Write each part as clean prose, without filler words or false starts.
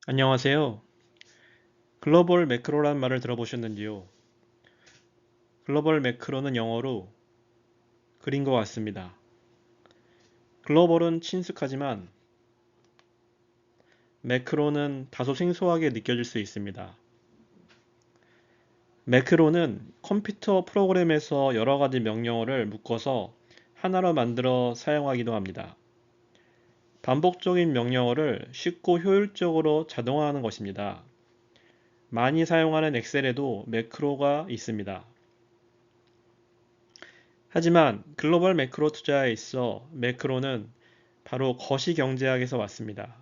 안녕하세요. 글로벌 매크로란 말을 들어보셨는지요? 글로벌 매크로는 영어로 글인 것 같습니다. 글로벌은 친숙하지만 매크로는 다소 생소하게 느껴질 수 있습니다. 매크로는 컴퓨터 프로그램에서 여러 가지 명령어를 묶어서 하나로 만들어 사용하기도 합니다. 반복적인 명령어를 쉽고 효율적으로 자동화하는 것입니다. 많이 사용하는 엑셀에도 매크로가 있습니다. 하지만 글로벌 매크로 투자에 있어 매크로는 바로 거시경제학에서 왔습니다.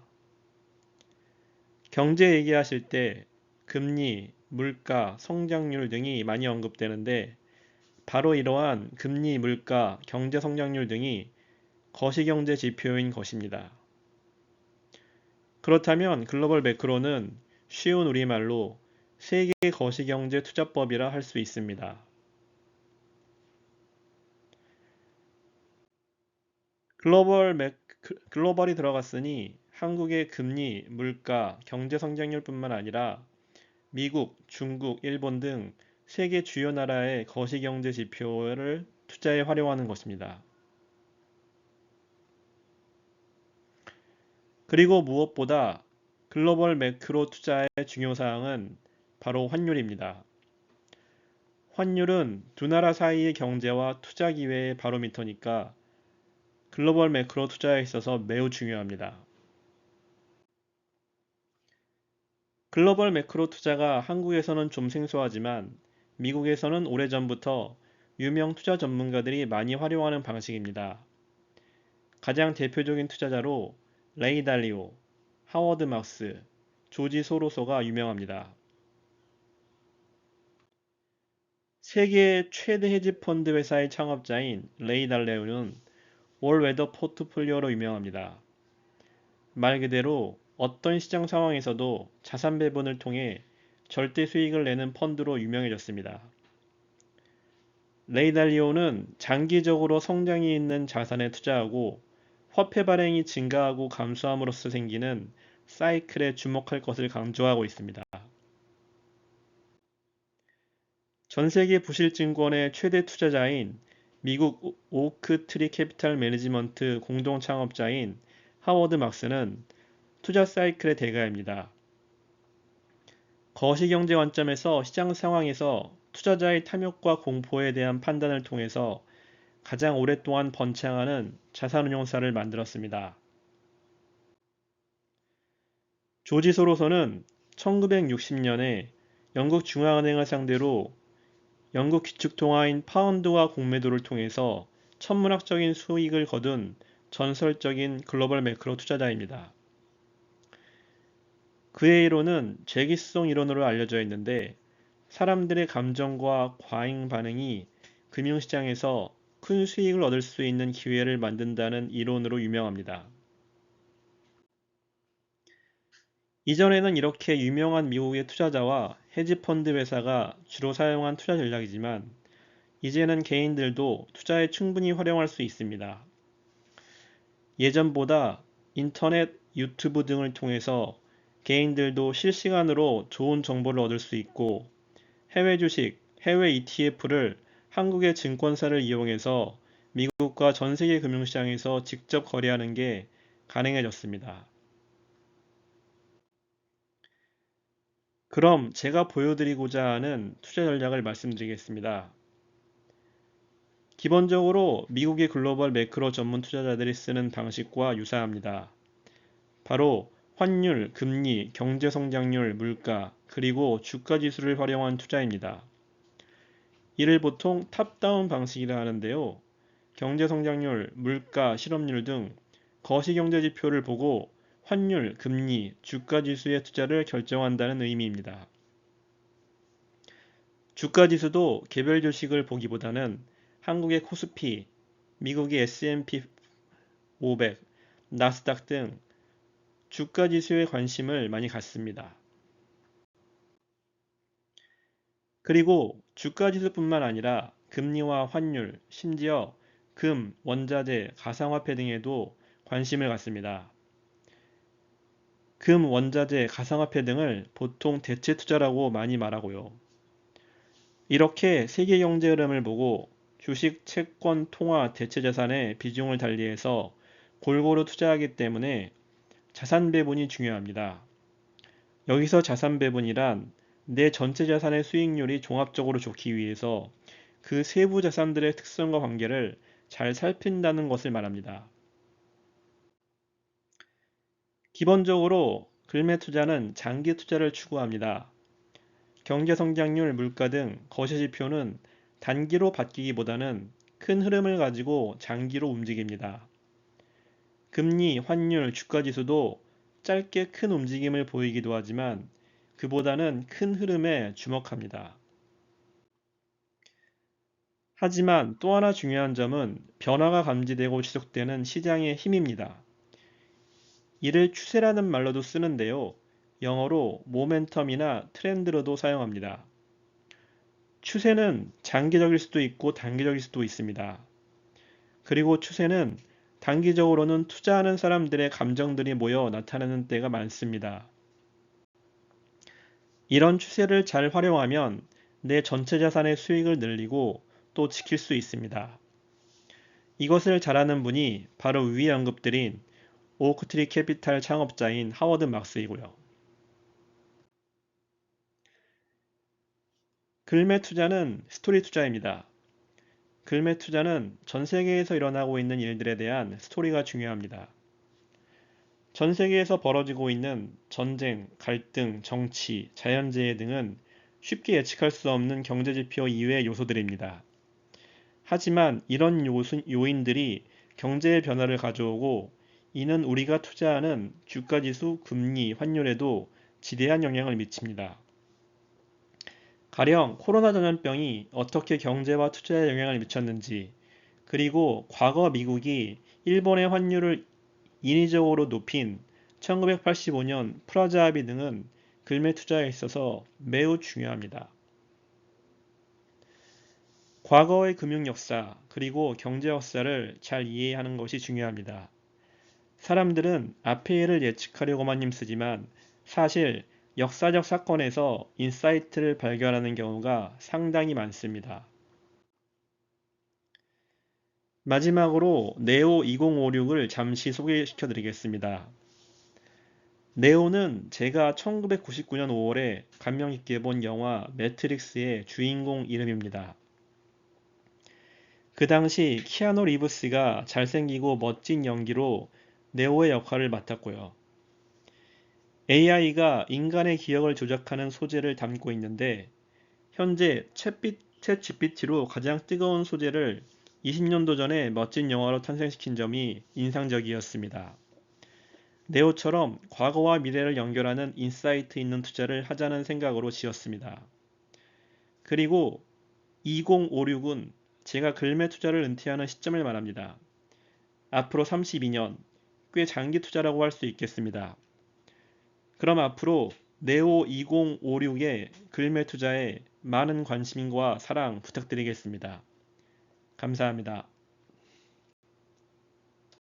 경제 얘기하실 때 금리, 물가, 성장률 등이 많이 언급되는데 바로 이러한 금리, 물가, 경제 성장률 등이 거시경제 지표인 것입니다. 그렇다면 글로벌 매크로는 쉬운 우리말로 세계 거시경제 투자법이라 할 수 있습니다. 글로벌이 들어갔으니 한국의 금리, 물가, 경제 성장률뿐만 아니라 미국, 중국, 일본 등 세계 주요 나라의 거시경제 지표를 투자에 활용하는 것입니다. 그리고 무엇보다 글로벌 매크로 투자의 중요 사항은 바로 환율입니다. 환율은 두 나라 사이의 경제와 투자 기회의 바로미터니까 글로벌 매크로 투자에 있어서 매우 중요합니다. 글로벌 매크로 투자가 한국에서는 좀 생소하지만 미국에서는 오래전부터 유명 투자 전문가들이 많이 활용하는 방식입니다. 가장 대표적인 투자자로 레이 달리오, 하워드 막스, 조지 소로소가 유명합니다. 세계 최대 헤지 펀드 회사의 창업자인 레이 달리오는 올웨더 포트폴리오로 유명합니다. 말 그대로 어떤 시장 상황에서도 자산 배분을 통해 절대 수익을 내는 펀드로 유명해졌습니다. 레이 달리오는 장기적으로 성장이 있는 자산에 투자하고 화폐 발행이 증가하고 감소함으로써 생기는 사이클에 주목할 것을 강조하고 있습니다. 전 세계 부실증권의 최대 투자자인 미국 오크트리 캐피탈 매니지먼트 공동 창업자인 하워드 막스는 투자 사이클의 대가입니다. 거시경제 관점에서 시장 상황에서 투자자의 탐욕과 공포에 대한 판단을 통해서 가장 오랫동안 번창하는 자산운용사를 만들었습니다. 조지 소로서는 1960년에 영국 중앙은행을 상대로 영국 기축통화인 파운드화 공매도를 통해서 천문학적인 수익을 거둔 전설적인 글로벌 매크로 투자자입니다. 그의 이론은 재기성 이론으로 알려져 있는데 사람들의 감정과 과잉 반응이 금융시장에서 큰 수익을 얻을 수 있는 기회를 만든다는 이론으로 유명합니다. 이전에는 이렇게 유명한 미국의 투자자와 헤지펀드 회사가 주로 사용한 투자 전략이지만 이제는 개인들도 투자에 충분히 활용할 수 있습니다. 예전보다 인터넷, 유튜브 등을 통해서 개인들도 실시간으로 좋은 정보를 얻을 수 있고 해외 주식, 해외 ETF를 한국의 증권사를 이용해서 미국과 전 세계 금융시장에서 직접 거래하는 게 가능해졌습니다. 그럼 제가 보여드리고자 하는 투자 전략을 말씀드리겠습니다. 기본적으로 미국의 글로벌 매크로 전문 투자자들이 쓰는 방식과 유사합니다. 바로 환율, 금리, 경제 성장률, 물가, 그리고 주가 지수를 활용한 투자입니다. 이를 보통 탑다운 방식이라 하는데요. 경제 성장률, 물가, 실업률 등 거시경제 지표를 보고 환율, 금리, 주가 지수의 투자를 결정한다는 의미입니다. 주가 지수도 개별 주식을 보기보다는 한국의 코스피, 미국의 S&P 500, 나스닥 등 주가 지수에 관심을 많이 갖습니다. 그리고 주가 지수뿐만 아니라 금리와 환율, 심지어 금, 원자재, 가상화폐 등에도 관심을 갖습니다. 금, 원자재, 가상화폐 등을 보통 대체 투자라고 많이 말하고요. 이렇게 세계 경제 흐름을 보고 주식, 채권, 통화, 대체 자산의 비중을 달리해서 골고루 투자하기 때문에 자산 배분이 중요합니다. 여기서 자산 배분이란 내 전체 자산의 수익률이 종합적으로 좋기 위해서 그 세부 자산들의 특성과 관계를 잘 살핀다는 것을 말합니다. 기본적으로 글매 투자는 장기 투자를 추구합니다. 경제 성장률, 물가 등 거시 지표는 단기로 바뀌기보다는 큰 흐름을 가지고 장기로 움직입니다. 금리, 환율, 주가 지수도 짧게 큰 움직임을 보이기도 하지만 그보다는 큰 흐름에 주목합니다. 하지만 또 하나 중요한 점은 변화가 감지되고 지속되는 시장의 힘입니다. 이를 추세라는 말로도 쓰는데요. 영어로 모멘텀이나 트렌드로도 사용합니다. 추세는 장기적일 수도 있고 단기적일 수도 있습니다. 그리고 추세는 단기적으로는 투자하는 사람들의 감정들이 모여 나타나는 때가 많습니다. 이런 추세를 잘 활용하면 내 전체 자산의 수익을 늘리고 또 지킬 수 있습니다. 이것을 잘하는 분이 바로 위에 언급드린 오크트리 캐피탈 창업자인 하워드 막스이고요. 글매 투자는 스토리 투자입니다. 글매 투자는 전 세계에서 일어나고 있는 일들에 대한 스토리가 중요합니다. 전 세계에서 벌어지고 있는 전쟁, 갈등, 정치, 자연재해 등은 쉽게 예측할 수 없는 경제지표 이외의 요소들입니다. 하지만 이런 요인들이 경제의 변화를 가져오고 이는 우리가 투자하는 주가지수, 금리, 환율에도 지대한 영향을 미칩니다. 가령 코로나 전염병이 어떻게 경제와 투자에 영향을 미쳤는지, 그리고 과거 미국이 일본의 환율을 인위적으로 높인 1985년 프라자 합의 등은 글매 투자에 있어서 매우 중요합니다. 과거의 금융 역사 그리고 경제 역사를 잘 이해하는 것이 중요합니다. 사람들은 앞의 일을 예측하려고만 힘쓰지만 사실 역사적 사건에서 인사이트를 발견하는 경우가 상당히 많습니다. 마지막으로 네오 2056을 잠시 소개시켜 드리겠습니다. 네오는 제가 1999년 5월에 감명 깊게 본 영화 매트릭스의 주인공 이름입니다. 그 당시 키아누 리브스가 잘생기고 멋진 연기로 네오의 역할을 맡았고요. AI가 인간의 기억을 조작하는 소재를 담고 있는데 현재 챗 GPT로 가장 뜨거운 소재를 20년도 전에 멋진 영화로 탄생시킨 점이 인상적이었습니다. 네오처럼 과거와 미래를 연결하는 인사이트 있는 투자를 하자는 생각으로 지었습니다. 그리고 2056은 제가 글매 투자를 은퇴하는 시점을 말합니다. 앞으로 32년, 꽤 장기 투자라고 할 수 있겠습니다. 그럼 앞으로 네오 2056의 글매 투자에 많은 관심과 사랑 부탁드리겠습니다. 감사합니다.